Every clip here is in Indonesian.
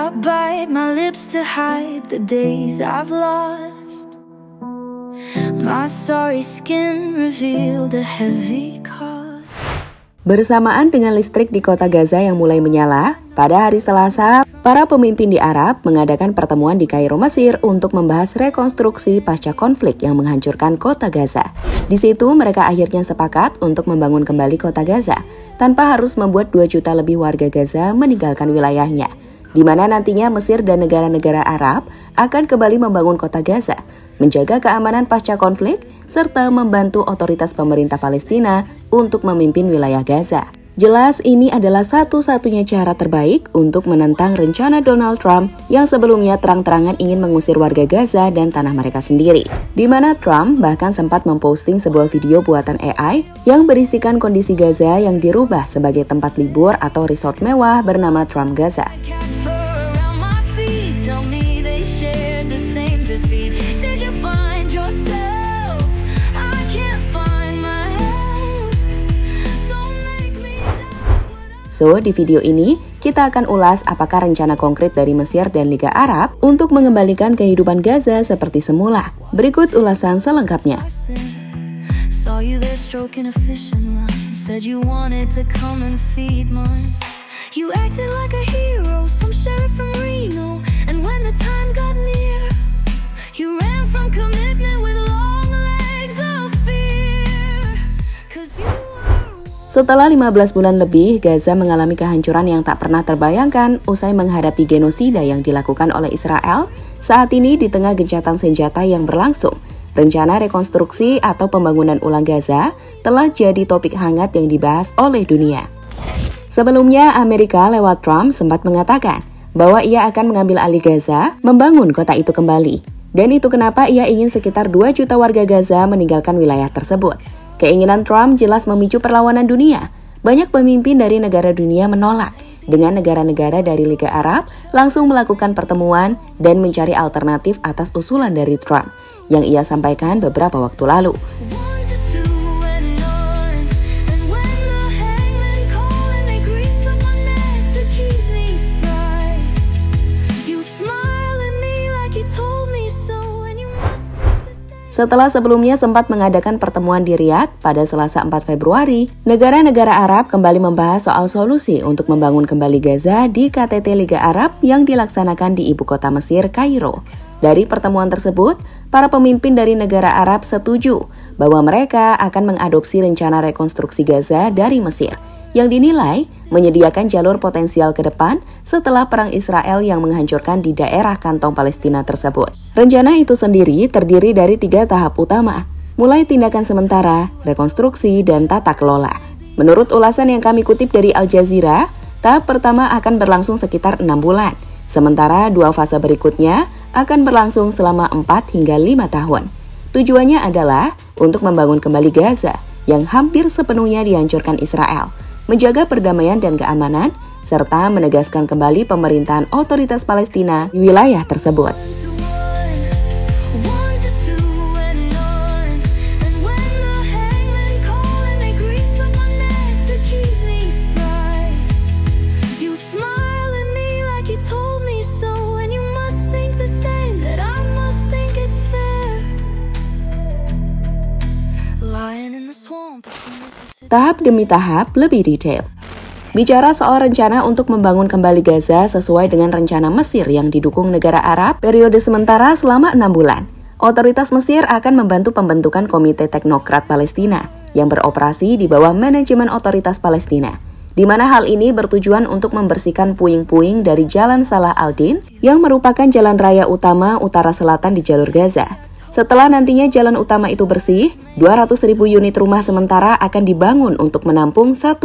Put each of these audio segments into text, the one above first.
I bite my lips to hide the days I've lost. My sorry skin revealed a heavy cost. Bersamaan dengan listrik di kota Gaza yang mulai menyala, pada hari Selasa, para pemimpin di Arab mengadakan pertemuan di Kairo, Mesir untuk membahas rekonstruksi pasca konflik yang menghancurkan kota Gaza. Di situ mereka akhirnya sepakat untuk membangun kembali kota Gaza, tanpa harus membuat 2 juta lebih warga Gaza meninggalkan wilayahnya, di mana nantinya Mesir dan negara-negara Arab akan kembali membangun kota Gaza, menjaga keamanan pasca konflik, serta membantu otoritas pemerintah Palestina untuk memimpin wilayah Gaza. Jelas ini adalah satu-satunya cara terbaik untuk menentang rencana Donald Trump yang sebelumnya terang-terangan ingin mengusir warga Gaza dan tanah mereka sendiri. Di mana Trump bahkan sempat memposting sebuah video buatan AI yang berisikan kondisi Gaza yang dirubah sebagai tempat libur atau resort mewah bernama Trump Gaza. So, di video ini, kita akan ulas apakah rencana konkret dari Mesir dan Liga Arab untuk mengembalikan kehidupan Gaza seperti semula. Berikut ulasan selengkapnya. Setelah 15 bulan lebih, Gaza mengalami kehancuran yang tak pernah terbayangkan usai menghadapi genosida yang dilakukan oleh Israel. Saat ini di tengah gencatan senjata yang berlangsung, rencana rekonstruksi atau pembangunan ulang Gaza telah jadi topik hangat yang dibahas oleh dunia. Sebelumnya, Amerika lewat Trump sempat mengatakan bahwa ia akan mengambil alih Gaza, membangun kota itu kembali. Dan itu kenapa ia ingin sekitar 2 juta warga Gaza meninggalkan wilayah tersebut. Keinginan Trump jelas memicu perlawanan dunia. Banyak pemimpin dari negara dunia menolak, dengan negara-negara dari Liga Arab langsung melakukan pertemuan dan mencari alternatif atas usulan dari Trump yang ia sampaikan beberapa waktu lalu. Setelah sebelumnya sempat mengadakan pertemuan di Riyadh pada Selasa 4 Februari, negara-negara Arab kembali membahas soal solusi untuk membangun kembali Gaza di KTT Liga Arab yang dilaksanakan di ibu kota Mesir, Kairo. Dari pertemuan tersebut, para pemimpin dari negara Arab setuju bahwa mereka akan mengadopsi rencana rekonstruksi Gaza dari Mesir, yang dinilai menyediakan jalur potensial ke depan setelah perang Israel yang menghancurkan di daerah kantong Palestina tersebut. Rencana itu sendiri terdiri dari 3 tahap utama, mulai tindakan sementara, rekonstruksi, dan tata kelola. Menurut ulasan yang kami kutip dari Al Jazeera, tahap pertama akan berlangsung sekitar 6 bulan, sementara 2 fase berikutnya akan berlangsung selama 4 hingga 5 tahun. Tujuannya adalah untuk membangun kembali Gaza yang hampir sepenuhnya dihancurkan Israel, menjaga perdamaian dan keamanan, serta menegaskan kembali pemerintahan otoritas Palestina di wilayah tersebut. Tahap demi tahap lebih detail. Bicara soal rencana untuk membangun kembali Gaza sesuai dengan rencana Mesir yang didukung negara Arab periode sementara selama 6 bulan. Otoritas Mesir akan membantu pembentukan Komite Teknokrat Palestina yang beroperasi di bawah manajemen otoritas Palestina, di mana hal ini bertujuan untuk membersihkan puing-puing dari Jalan Salah al-Din yang merupakan jalan raya utama utara selatan di jalur Gaza. Setelah nantinya jalan utama itu bersih, 200.000 unit rumah sementara akan dibangun untuk menampung 1,2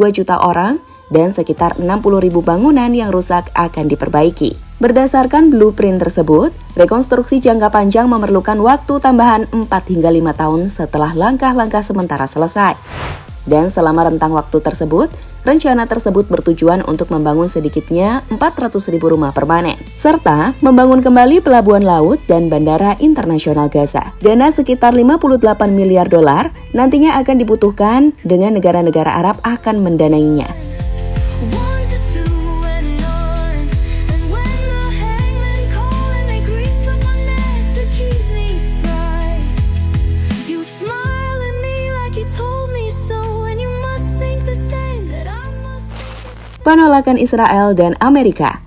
juta orang dan sekitar 60.000 bangunan yang rusak akan diperbaiki. Berdasarkan blueprint tersebut, rekonstruksi jangka panjang memerlukan waktu tambahan 4 hingga 5 tahun setelah langkah-langkah sementara selesai. Dan selama rentang waktu tersebut, rencana tersebut bertujuan untuk membangun sedikitnya 400.000 rumah permanen, serta membangun kembali pelabuhan laut dan bandara internasional Gaza. Dana sekitar 58 miliar dolar nantinya akan dibutuhkan dengan negara-negara Arab akan mendanainya. penolakan Israel dan Amerika.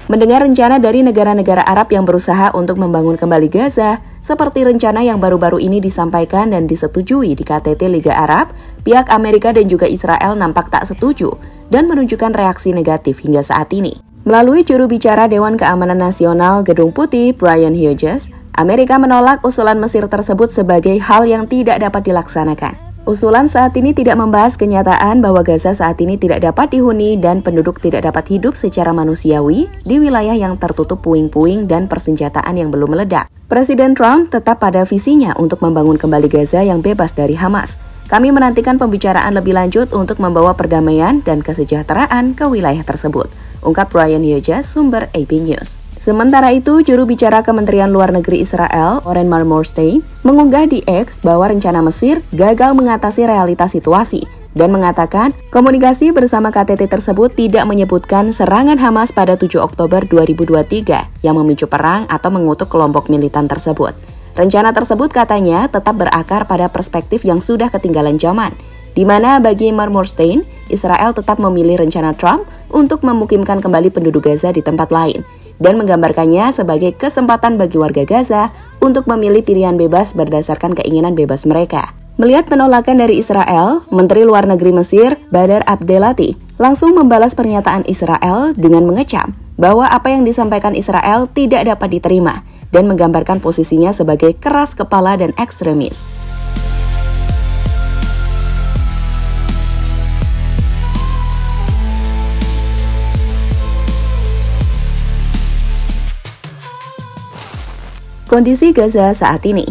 Mendengar rencana dari negara-negara Arab yang berusaha untuk membangun kembali Gaza, seperti rencana yang baru-baru ini disampaikan dan disetujui di KTT Liga Arab, pihak Amerika dan juga Israel nampak tak setuju dan menunjukkan reaksi negatif hingga saat ini. Melalui juru bicara Dewan Keamanan Nasional Gedung Putih, Brian Hughes, Amerika menolak usulan Mesir tersebut sebagai hal yang tidak dapat dilaksanakan. Usulan saat ini tidak membahas kenyataan bahwa Gaza saat ini tidak dapat dihuni dan penduduk tidak dapat hidup secara manusiawi di wilayah yang tertutup puing-puing dan persenjataan yang belum meledak. Presiden Trump tetap pada visinya untuk membangun kembali Gaza yang bebas dari Hamas. Kami menantikan pembicaraan lebih lanjut untuk membawa perdamaian dan kesejahteraan ke wilayah tersebut, ungkap Brian Hughes, sumber AP News. Sementara itu, juru bicara Kementerian Luar Negeri Israel, Oren Marmorstein, mengunggah di X bahwa rencana Mesir gagal mengatasi realitas situasi dan mengatakan komunikasi bersama KTT tersebut tidak menyebutkan serangan Hamas pada 7 Oktober 2023 yang memicu perang atau mengutuk kelompok militan tersebut. Rencana tersebut katanya tetap berakar pada perspektif yang sudah ketinggalan zaman, di mana bagi Marmorstein, Israel tetap memilih rencana Trump untuk memukimkan kembali penduduk Gaza di tempat lain, dan menggambarkannya sebagai kesempatan bagi warga Gaza untuk memilih pilihan bebas berdasarkan keinginan bebas mereka. Melihat penolakan dari Israel, Menteri Luar Negeri Mesir, Badr Abdelati, langsung membalas pernyataan Israel dengan mengecam bahwa apa yang disampaikan Israel tidak dapat diterima dan menggambarkan posisinya sebagai keras kepala dan ekstremis. Kondisi Gaza saat ini.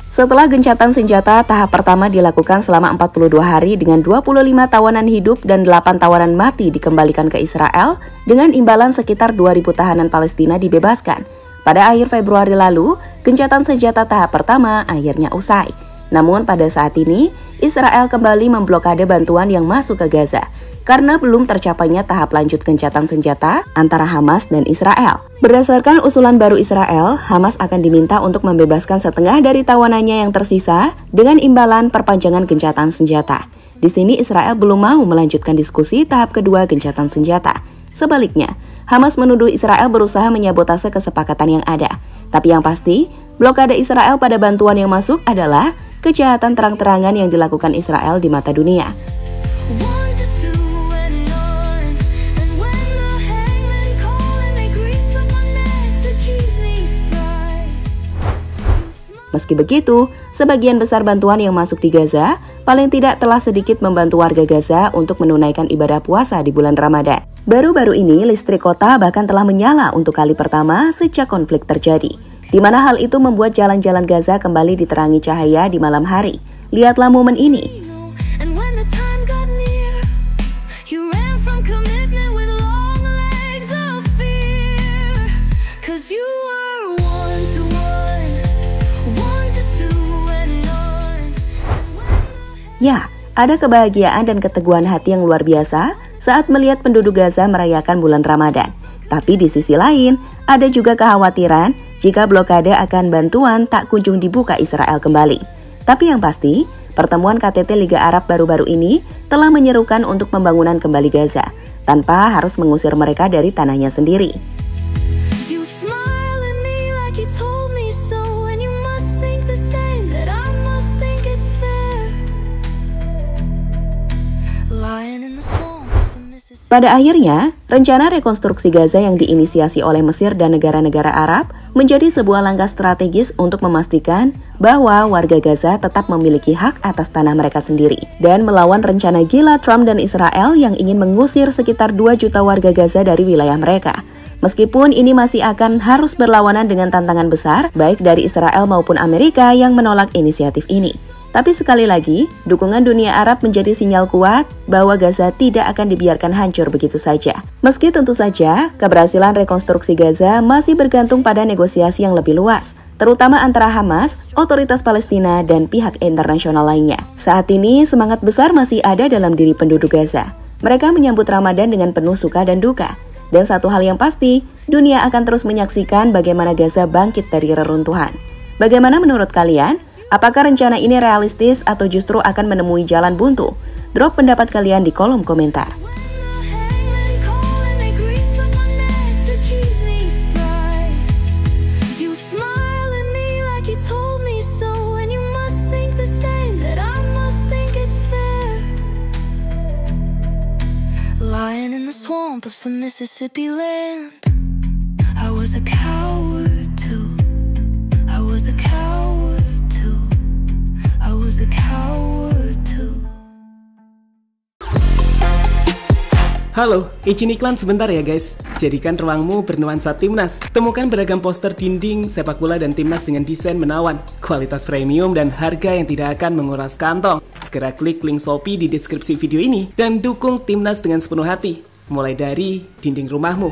Setelah gencatan senjata tahap pertama dilakukan selama 42 hari dengan 25 tawanan hidup dan 8 tawanan mati dikembalikan ke Israel dengan imbalan sekitar 2.000 tahanan Palestina dibebaskan. Pada akhir Februari lalu, gencatan senjata tahap pertama akhirnya usai. Namun pada saat ini, Israel kembali memblokade bantuan yang masuk ke Gaza karena belum tercapainya tahap lanjut gencatan senjata antara Hamas dan Israel. Berdasarkan usulan baru Israel, Hamas akan diminta untuk membebaskan setengah dari tawanannya yang tersisa dengan imbalan perpanjangan gencatan senjata. Di sini Israel belum mau melanjutkan diskusi tahap kedua gencatan senjata. Sebaliknya, Hamas menuduh Israel berusaha menyabotase kesepakatan yang ada. Tapi yang pasti, blokade Israel pada bantuan yang masuk adalah kejahatan terang-terangan yang dilakukan Israel di mata dunia. Meski begitu, sebagian besar bantuan yang masuk di Gaza paling tidak telah sedikit membantu warga Gaza untuk menunaikan ibadah puasa di bulan Ramadan. Baru-baru ini, listrik kota bahkan telah menyala untuk kali pertama sejak konflik terjadi, di mana hal itu membuat jalan-jalan Gaza kembali diterangi cahaya di malam hari. Lihatlah momen ini. Ya, ada kebahagiaan dan keteguhan hati yang luar biasa saat melihat penduduk Gaza merayakan bulan Ramadan. Tapi di sisi lain, ada juga kekhawatiran jika blokade akan bantuan tak kunjung dibuka Israel kembali. Tapi yang pasti, pertemuan KTT Liga Arab baru-baru ini telah menyerukan untuk pembangunan kembali Gaza, tanpa harus mengusir mereka dari tanahnya sendiri. Pada akhirnya, rencana rekonstruksi Gaza yang diinisiasi oleh Mesir dan negara-negara Arab menjadi sebuah langkah strategis untuk memastikan bahwa warga Gaza tetap memiliki hak atas tanah mereka sendiri dan melawan rencana gila Trump dan Israel yang ingin mengusir sekitar 2 juta warga Gaza dari wilayah mereka. Meskipun ini masih akan harus berlawanan dengan tantangan besar, baik dari Israel maupun Amerika yang menolak inisiatif ini. Tapi sekali lagi, dukungan dunia Arab menjadi sinyal kuat bahwa Gaza tidak akan dibiarkan hancur begitu saja. Meski tentu saja, keberhasilan rekonstruksi Gaza masih bergantung pada negosiasi yang lebih luas, terutama antara Hamas, otoritas Palestina, dan pihak internasional lainnya. Saat ini, semangat besar masih ada dalam diri penduduk Gaza. Mereka menyambut Ramadan dengan penuh suka dan duka. Dan satu hal yang pasti, dunia akan terus menyaksikan bagaimana Gaza bangkit dari reruntuhan. Bagaimana menurut kalian? Apakah rencana ini realistis atau justru akan menemui jalan buntu? Drop pendapat kalian di kolom komentar. to Mississippi land. I was a coward too. I was a coward too. I was a coward too. Halo, izin iklan sebentar ya guys. Jadikan ruangmu bernuansa timnas. Temukan beragam poster dinding, sepak bola dan timnas dengan desain menawan, kualitas premium dan harga yang tidak akan menguras kantong. Segera klik link Shopee di deskripsi video ini dan dukung timnas dengan sepenuh hati. Mulai dari dinding rumahmu.